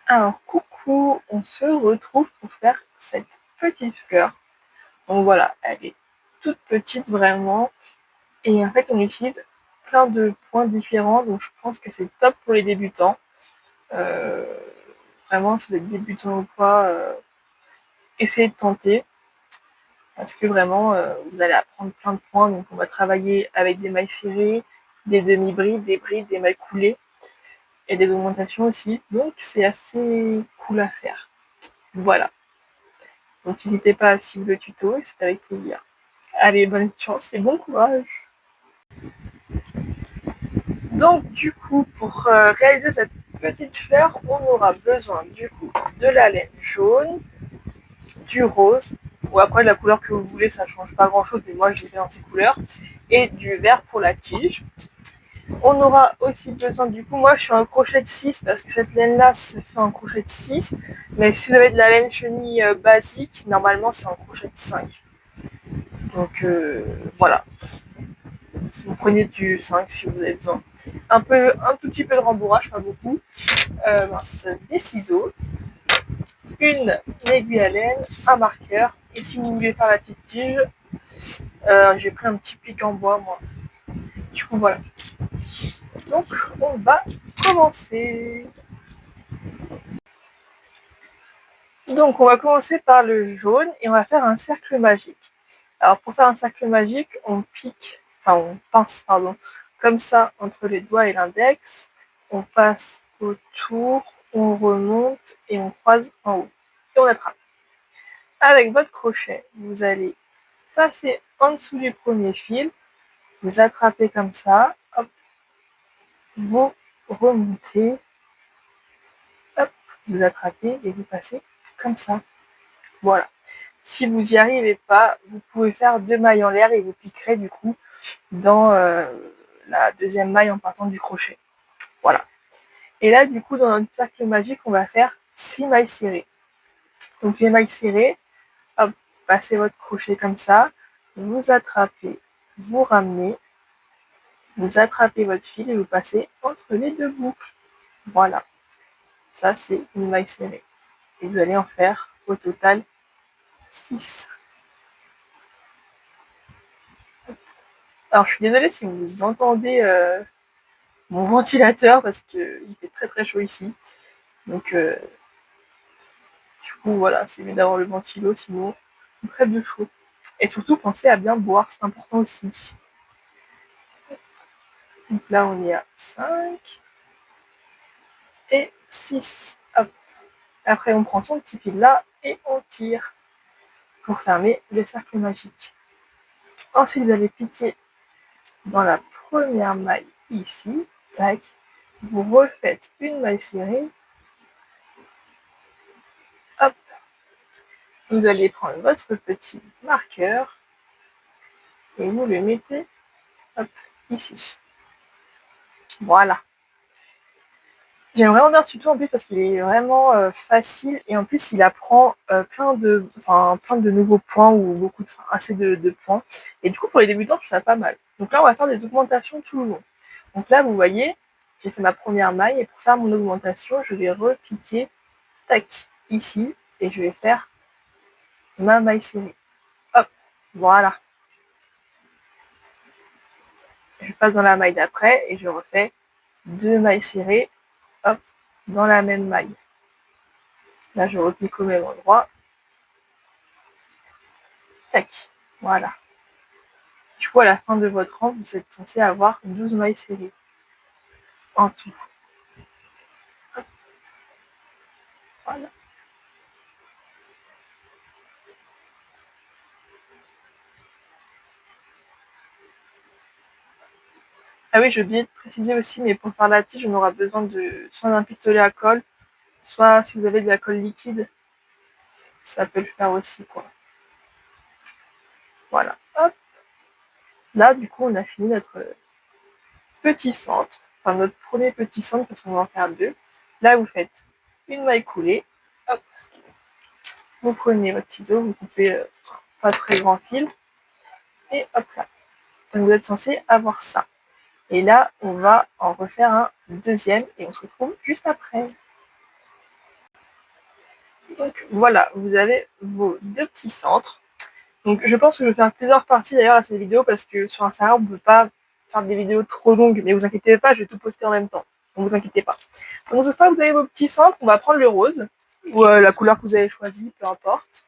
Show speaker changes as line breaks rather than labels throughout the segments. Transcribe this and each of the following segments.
Alors coucou, on se retrouve pour faire cette petite fleur. Donc voilà, elle est toute petite vraiment. Et en fait on utilise plein de points différents, donc je pense que c'est top pour les débutants. Euh, Vraiment, si vous êtes débutant ou quoi, essayez de tenter. Parce que vraiment, vous allez apprendre plein de points. Donc on va travailler avec des mailles serrées, des demi-brides, des brides, des mailles coulées et des augmentations aussi. Donc c'est assez cool à faire. Voilà. Donc n'hésitez pas à suivre le tuto et c'est avec plaisir. Allez, bonne chance et bon courage. Donc du coup, pour réaliser cette petite fleur, on aura besoin du coup de la laine jaune, du rose, ou après la couleur que vous voulez, ça change pas grand chose, mais moi j'ai fait dans ces couleurs, et du vert pour la tige. On aura aussi besoin, du coup, moi je suis en crochet de 6 parce que cette laine là se fait en crochet de 6, mais si vous avez de la laine chenille basique, normalement c'est en crochet de 5. Donc voilà, vous prenez du 5 si vous avez besoin. Un tout petit peu de rembourrage, pas beaucoup. Des ciseaux, une aiguille à laine, un marqueur. Et si vous voulez faire la petite tige, j'ai pris un petit pic en bois moi. Du coup voilà. Donc on va commencer. Donc on va commencer par le jaune et on va faire un cercle magique. Alors pour faire un cercle magique, on pince comme ça entre les doigts et l'index, on passe autour, on remonte et on croise en haut. Et on attrape. Avec votre crochet, vous allez passer en dessous du premier fil, vous attrapez comme ça, hop, vous remontez, hop, vous attrapez et vous passez comme ça. Voilà. Si vous n'y arrivez pas, vous pouvez faire 2 mailles en l'air et vous piquerez du coup dans la deuxième maille en partant du crochet. Voilà. Et là, du coup, dans notre cercle magique, on va faire 6 mailles serrées. Donc les mailles serrées, hop, passez votre crochet comme ça, vous attrapez, vous ramenez, vous attrapez votre fil et vous passez entre les deux boucles. Voilà. Ça, c'est une maille serrée. Et vous allez en faire au total 6. Alors, je suis désolée si vous entendez mon ventilateur parce qu'il fait très très chaud ici. Donc, du coup, voilà, c'est mieux d'avoir le ventilo, sinon on crève de chaud. Et surtout, pensez à bien boire, c'est important aussi. Donc là, on est à 5 et 6. Hop. Après, on prend son petit fil là et on tire pour fermer le cercle magique. Ensuite, vous allez piquer dans la première maille ici. Tac. Vous refaites une maille serrée. Hop. Vous allez prendre votre petit marqueur et vous le mettez hop, ici. Voilà. J'aime vraiment bien ce tuto en plus parce qu'il est vraiment facile et en plus il apprend plein de nouveaux points ou assez de points. Et du coup pour les débutants je trouve ça pas mal. Donc là on va faire des augmentations tout le long. Donc là vous voyez, j'ai fait ma première maille et pour faire mon augmentation je vais repiquer tac ici et je vais faire ma maille serrée. Hop, voilà. Je passe dans la maille d'après et je refais 2 mailles serrées, hop, dans la même maille. Là, je repique au même endroit. Tac, voilà. Du coup, à la fin de votre rang, vous êtes censé avoir 12 mailles serrées en tout. Hop, voilà. Ah oui, j'ai oublié de préciser aussi, mais pour faire la tige, on aura besoin de soit d'un pistolet à colle, soit si vous avez de la colle liquide, ça peut le faire aussi, quoi. Voilà, hop. Là, du coup, on a fini notre petit centre, enfin notre premier petit centre parce qu'on va en faire 2. Là, vous faites une maille coulée, hop. Vous prenez votre ciseau, vous coupez pas très grand fil, et hop là. Donc vous êtes censé avoir ça. Et là, on va en refaire un deuxième et on se retrouve juste après. Donc voilà, vous avez vos 2 petits centres. Donc je pense que je vais faire plusieurs parties d'ailleurs à cette vidéo parce que sur Instagram on ne peut pas faire des vidéos trop longues, mais vous inquiétez pas, je vais tout poster en même temps. Donc vous inquiétez pas. Donc cette fois vous avez vos petits centres, on va prendre le rose, ou la couleur que vous avez choisie, peu importe.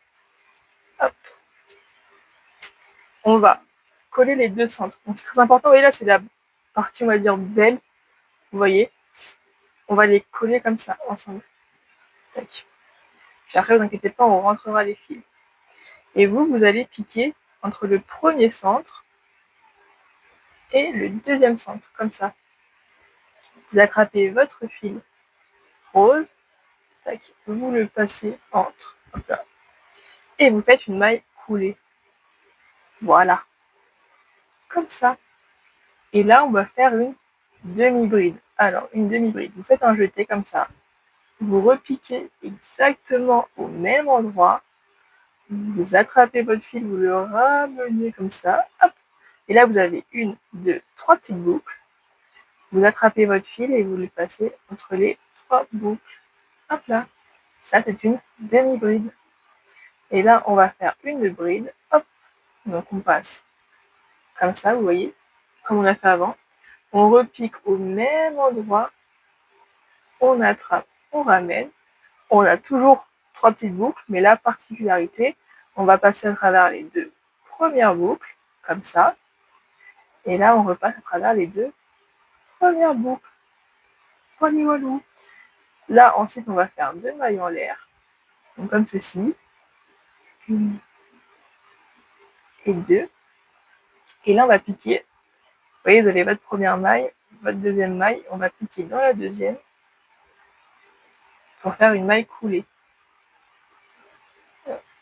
Hop. On va coller les 2 centres. Donc c'est très important, vous voyez là c'est la partie on va dire belle, vous voyez. On va les coller comme ça ensemble. Tac. Puis après vous inquiétez pas, on rentrera les fils. Et vous allez piquer entre le premier centre et le deuxième centre, comme ça. Vous attrapez votre fil rose, tac, vous le passez entre, hop là, et vous faites une maille coulée. Voilà, comme ça. Et là, on va faire une demi-bride. Alors, une demi-bride, vous faites un jeté comme ça, vous repiquez exactement au même endroit, vous attrapez votre fil, vous le ramenez comme ça, hop, et là, vous avez 1, 2, 3 petites boucles. Vous attrapez votre fil et vous le passez entre les 3 boucles. Hop là. Ça, c'est une demi-bride. Et là, on va faire une bride. Hop. Donc, on passe comme ça, vous voyez, comme on a fait avant. On repique au même endroit. On attrape, on ramène. On a toujours 3 petites boucles, mais la particularité, on va passer à travers les 2 premières boucles, comme ça. Et là, on repasse à travers les 2 premières boucles. Walou. Là, ensuite, on va faire 2 mailles en l'air. Donc, comme ceci. 1 et 2. Et là, on va piquer. Vous voyez, vous avez votre première maille, votre deuxième maille. On va piquer dans la deuxième pour faire une maille coulée.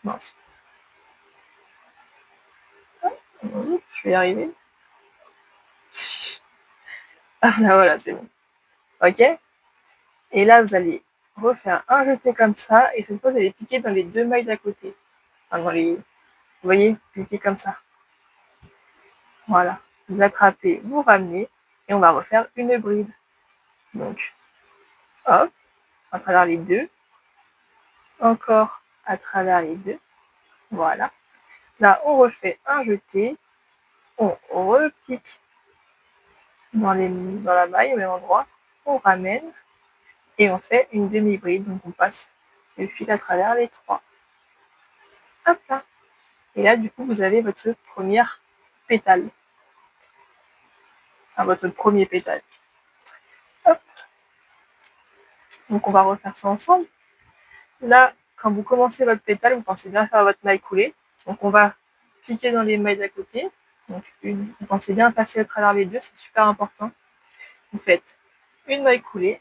Mince. Je vais y arriver. Ah là, voilà, c'est bon. Ok. Et là, vous allez refaire un jeté comme ça. Et cette fois, vous allez piquer dans les 2 mailles d'à côté. Enfin, dans les... Vous voyez, piquer comme ça. Voilà. Vous attrapez, vous ramenez. Et on va refaire une bride. Donc, hop, à travers les 2. Encore à travers les 2. Voilà. Là, on refait un jeté. On repique dans la maille au même endroit. On ramène. Et on fait une demi-bride. Donc, on passe le fil à travers les 3. Hop là. Et là, du coup, vous avez votre première pétale. Enfin, votre premier pétale. Hop. Donc, on va refaire ça ensemble. Là, quand vous commencez votre pétale, vous pensez bien faire votre maille coulée. Donc, on va piquer dans les mailles d'à côté. Donc, vous pensez bien passer à travers les 2, c'est super important. Vous faites une maille coulée,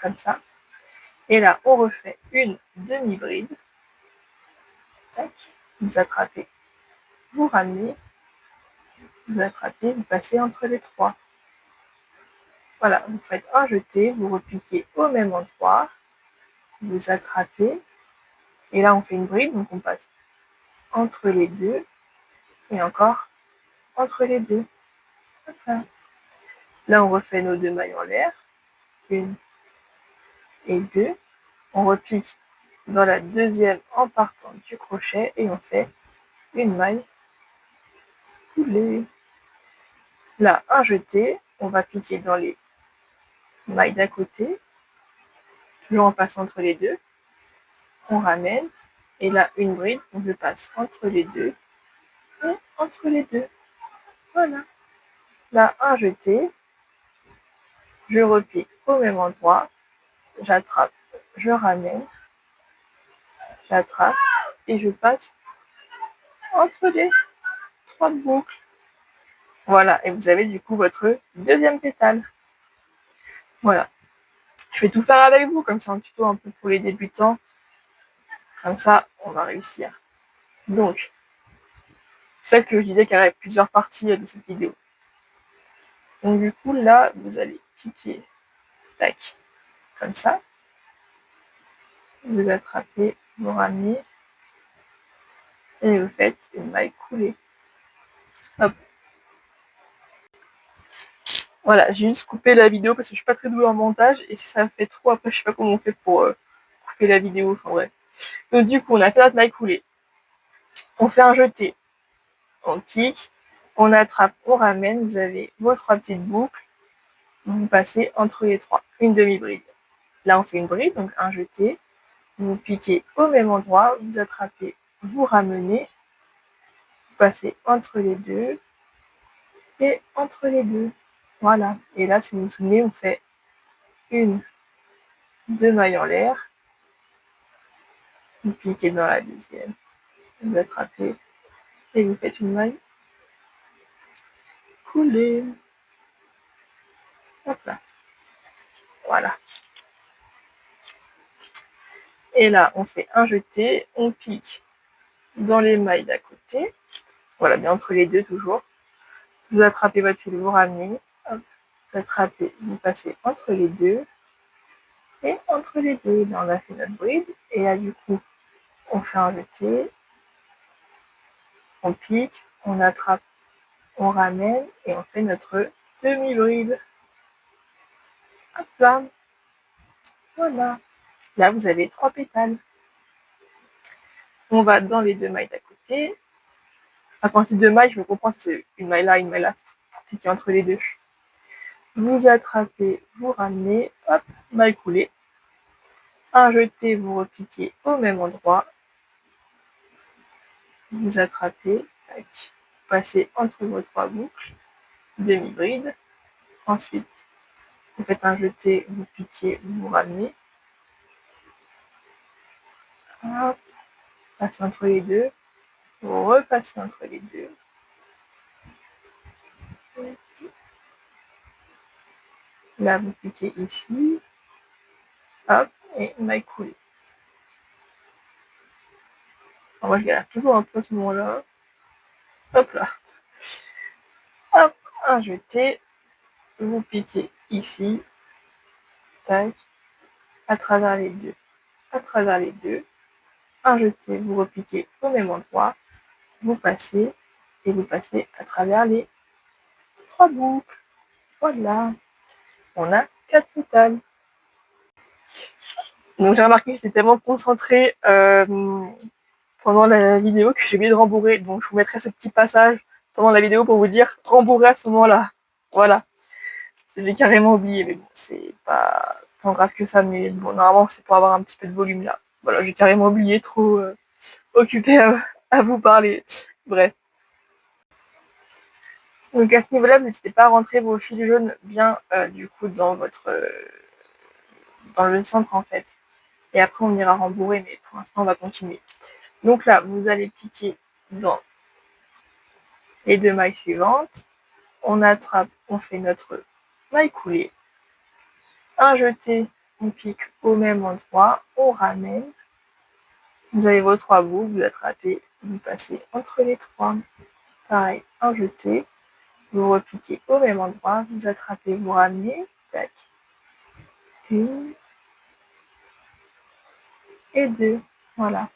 comme ça. Et là, on refait une demi-bride. Tac. Vous attrapez, vous ramenez, vous attrapez, vous passez entre les 3. Voilà, vous faites un jeté, vous repiquez au même endroit, vous attrapez, et là on fait une bride, donc on passe entre les 2, et encore entre les 2. Là on refait nos 2 mailles en l'air, 1 et 2, on repique dans la deuxième en partant du crochet, et on fait une maille coulée. Là, un jeté, on va piquer dans les mailles d'à côté, toujours en passant entre les 2, on ramène, et là une bride, on le passe entre les 2, et entre les 2. Voilà. Là, un jeté, je repique au même endroit, j'attrape, je ramène, j'attrape, et je passe entre les 3 boucles. Voilà, et vous avez du coup votre deuxième pétale. Voilà. Je vais tout faire avec vous, comme ça un tuto un peu pour les débutants. Comme ça, on va réussir. Donc, c'est ça que je disais qu'il y aurait plusieurs parties de cette vidéo. Donc du coup, là, vous allez piquer, tac, comme ça. Vous attrapez, vous ramenez, et vous faites une maille coulée. Hop. Voilà, j'ai juste coupé la vidéo parce que je suis pas très douée en montage, et si ça fait trop, après je sais pas comment on fait pour couper la vidéo, enfin bref. Donc du coup, on a fait notre maille coulée. On fait un jeté, on pique, on attrape, on ramène, vous avez vos 3 petites boucles, vous passez entre les 3, une demi-bride. Là, on fait une bride, donc un jeté, vous piquez au même endroit, vous attrapez, vous ramenez, vous passez entre les deux et entre les deux. Voilà. Et là, si vous vous souvenez, on fait une, 2 mailles en l'air, vous piquez dans la deuxième, vous attrapez et vous faites une maille coulée. Hop là. Voilà. Et là, on fait un jeté, on pique dans les mailles d'à côté. Voilà, bien entre les deux toujours. Vous attrapez votre fil, vous ramenez. Hop, vous attrapez, vous passez entre les deux. Et entre les deux, là, on a fait notre bride. Et là, du coup, on fait un jeté, on pique, on attrape, on ramène et on fait notre demi-bride. Hop là. Voilà. Là, vous avez 3 pétales. On va dans les 2 mailles d'à côté. À partir de mailles, je me comprends, c'est une maille là, pour piquer entre les deux. Vous attrapez, vous ramenez, hop, maille coulée. Un jeté, vous repiquez au même endroit. Vous attrapez, tac, vous passez entre vos 3 boucles, demi-bride. Ensuite, vous faites un jeté, vous piquez, vous ramenez. Hop, passez entre les deux, vous repassez entre les deux. Là, vous piquez ici, hop, et maille coulée. Alors, moi, je galère toujours un peu à ce moment-là. Hop là. Hop, un jeté, vous piquez ici, tac, à travers les deux, à travers les deux. Un jeté, vous repiquez au même endroit, vous passez et vous passez à travers les 3 boucles. Voilà, on a 4 pétales. Donc j'ai remarqué que j'étais tellement concentrée pendant la vidéo que j'ai oublié de rembourrer. Donc je vous mettrai ce petit passage pendant la vidéo pour vous dire rembourrer à ce moment-là. Voilà, j'ai carrément oublié, mais bon, c'est pas tant grave que ça, mais bon, normalement c'est pour avoir un petit peu de volume là. Voilà, j'ai carrément oublié, trop occupée à vous parler. Bref. Donc à ce niveau-là, vous n'hésitez pas à rentrer vos fils jaunes bien du coup dans le centre en fait. Et après on ira rembourrer, mais pour l'instant on va continuer. Donc là, vous allez piquer dans les 2 mailles suivantes. On attrape, on fait notre maille coulée. Un jeté, on pique au même endroit, on ramène. Vous avez vos 3 bouts, vous attrapez, vous passez entre les 3. Pareil, un jeté, vous repiquez au même endroit, vous attrapez, vous ramenez, tac. Une et 2, voilà.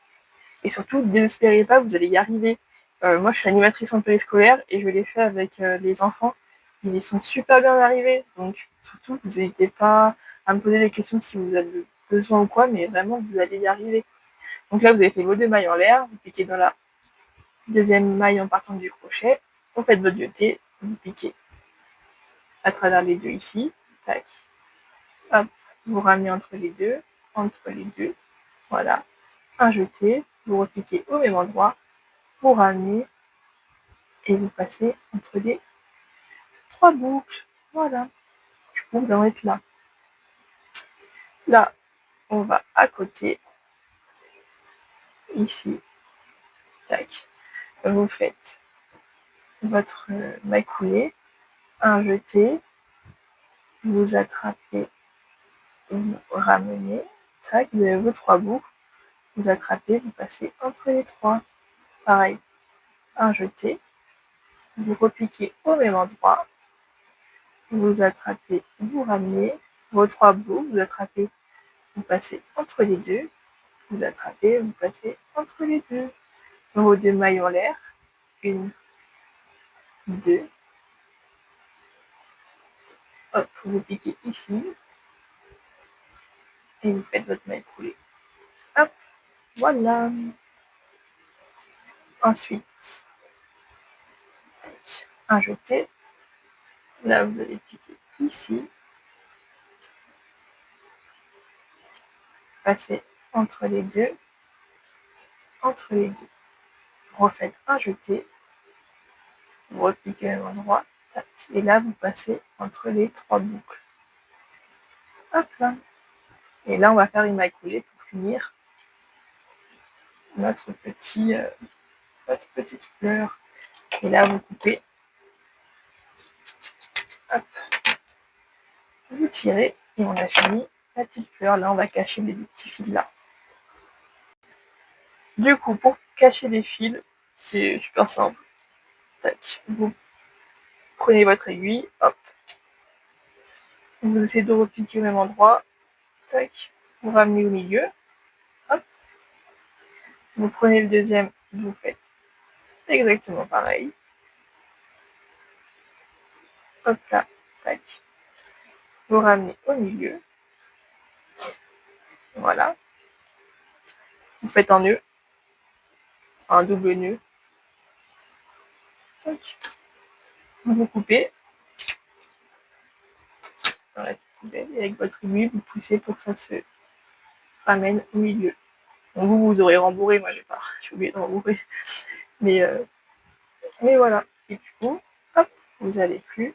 Et surtout, ne désespérez pas, vous allez y arriver. Moi, je suis animatrice en périscolaire et je l'ai fait avec les enfants. Ils y sont super bien arrivés. Donc, surtout, vous n'hésitez pas à me poser des questions si vous avez besoin ou quoi, mais vraiment, vous allez y arriver. Donc là, vous avez fait vos 2 mailles en l'air, vous piquez dans la deuxième maille en partant du crochet, vous faites votre jeté, vous piquez à travers les deux ici, tac, hop, vous ramenez entre les deux, voilà, un jeté, vous repiquez au même endroit, vous ramenez et vous passez entre les 3 boucles, voilà, du coup vous en êtes là. Là, on va à côté, ici, tac, vous faites votre maille coulée, un jeté, vous attrapez, vous ramenez, tac, vous avez vos 3 boucles, vous attrapez, vous passez entre les 3. Pareil, un jeté, vous repiquez au même endroit, vous attrapez, vous ramenez, vos 3 boucles, vous attrapez, vous passez entre les deux, vous attrapez, vous passez entre les deux. Vos 2 mailles en l'air, une, deux, hop, vous piquez ici, et vous faites votre maille coulée. Voilà. Ensuite, un jeté. Là, vous allez piquer ici. Passer entre les deux. Entre les deux. Refaites un jeté. Vous repiquez au même endroit. Tac. Et là, vous passez entre les 3 boucles. Hop là. Et là, on va faire une maille coulée pour finir notre petite fleur. Et là, vous coupez. Hop. Vous tirez et on a fini la petite fleur. Là, on va cacher les petits fils là. Du coup, pour cacher les fils, c'est super simple. Tac. Vous prenez votre aiguille, hop. Vous essayez de repiquer au même endroit. Tac. Vous ramenez au milieu. Hop. Vous prenez le deuxième, vous faites exactement pareil. Hop là. Tac. Vous ramenez au milieu. Voilà. Vous faites un nœud. Un double nœud. Tac. Vous coupez dans la petite poubelle et avec votre aiguille, vous poussez pour que ça se ramène au milieu. Donc vous aurez rembourré, moi j'ai oublié de rembourrer. Mais voilà. Et du coup, hop, vous n'avez plus.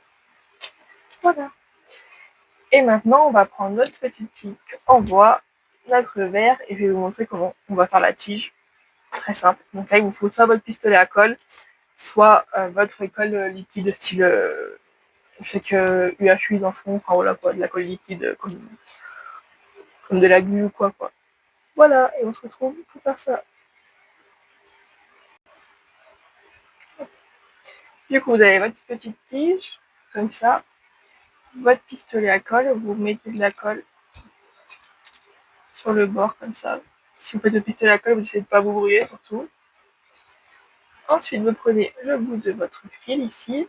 Voilà. Et maintenant, on va prendre notre petite pique en bois, notre verre, et je vais vous montrer comment on va faire la tige. Très simple. Donc là, il vous faut soit votre pistolet à colle, soit votre colle liquide style... je sais que UHU ils en font, enfin voilà quoi, de la colle liquide comme de la glu ou quoi. Voilà, et on se retrouve pour faire ça. Du coup, vous avez votre petite tige, comme ça, votre pistolet à colle, vous mettez de la colle sur le bord, comme ça. Si vous faites le pistolet à colle, vous essayez de ne pas vous brouiller, surtout. Ensuite, vous prenez le bout de votre fil, ici,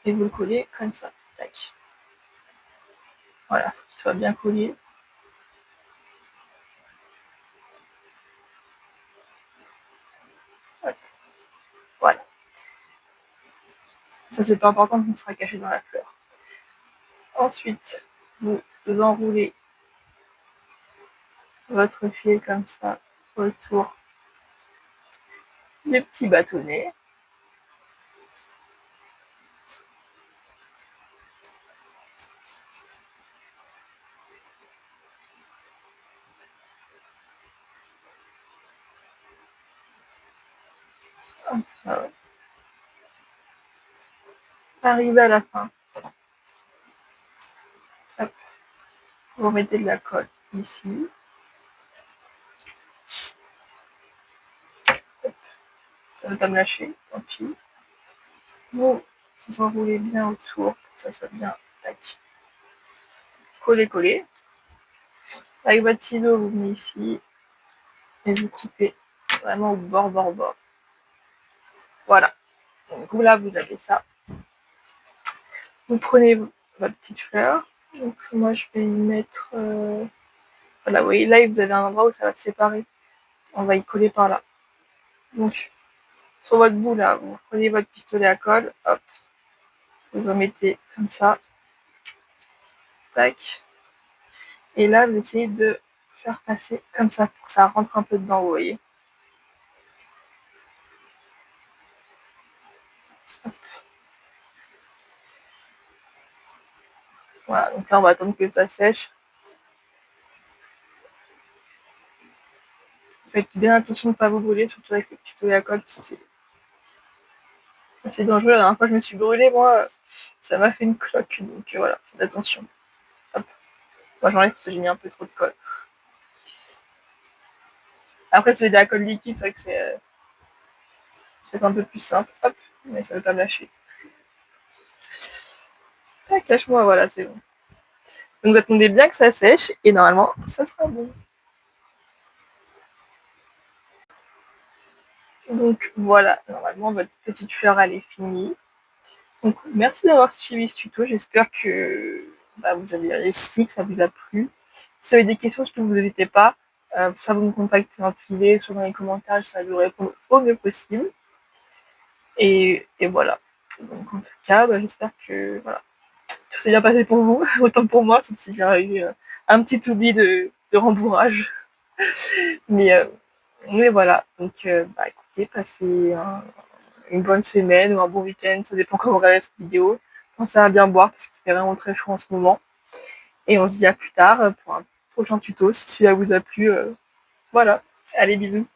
et vous le collez comme ça. Tac. Voilà, faut qu'il soit bien collé. Hop. Voilà. Ça, c'est pas important, qu'il sera caché dans la fleur. Ensuite, vous enroulez votre fil comme ça autour des petits bâtonnets. Voilà. Arrivé à la fin, hop, vous mettez de la colle ici. Hop, ça ne va pas me lâcher, tant pis. Vous enroulez bien autour pour que ça soit bien tac. Collé. Avec votre ciseau, vous venez ici et vous coupez vraiment au bord. Voilà. Donc là, vous avez ça. Vous prenez votre petite fleur. Donc moi, je vais y mettre... Voilà, vous voyez, là, vous avez un endroit où ça va se séparer. On va y coller par là. Donc, sur votre bout, là, vous prenez votre pistolet à colle. Hop. Vous en mettez comme ça. Tac. Et là, vous essayez de faire passer comme ça pour que ça rentre un peu dedans, vous voyez. Hop. Voilà, donc là, on va attendre que ça sèche. Faites bien attention de ne pas vous brûler, surtout avec le pistolet à colle, c'est assez dangereux. La dernière fois, je me suis brûlée, moi, ça m'a fait une cloque, donc voilà, faites attention. Hop. Moi, j'enlève parce que j'ai mis un peu trop de colle. Après, c'est de la colle liquide, c'est vrai que c'est un peu plus simple. Hop, mais ça ne veut pas me lâcher. Tac, lâche-moi, voilà, c'est bon. Donc, vous attendez bien que ça sèche, et normalement, ça sera bon. Donc voilà, normalement votre petite fleur elle est finie. Donc merci d'avoir suivi ce tuto, j'espère que vous avez réussi, que ça vous a plu. Si vous avez des questions, surtout vous n'hésitez pas. soit vous me contactez en privé, soit dans les commentaires, j'essaie de vous répondre au mieux possible. Et voilà. Donc en tout cas, j'espère que voilà, tout s'est bien passé pour vous, autant pour moi, sauf si j'ai eu un petit oubli de rembourrage. Mais, euh, mais voilà, donc écoutez, passez une bonne semaine ou un bon week-end, ça dépend quand vous regardez cette vidéo. Pensez à bien boire parce qu'il fait vraiment très chaud en ce moment. Et on se dit à plus tard pour un prochain tuto si celui-là vous a plu. Voilà, allez bisous.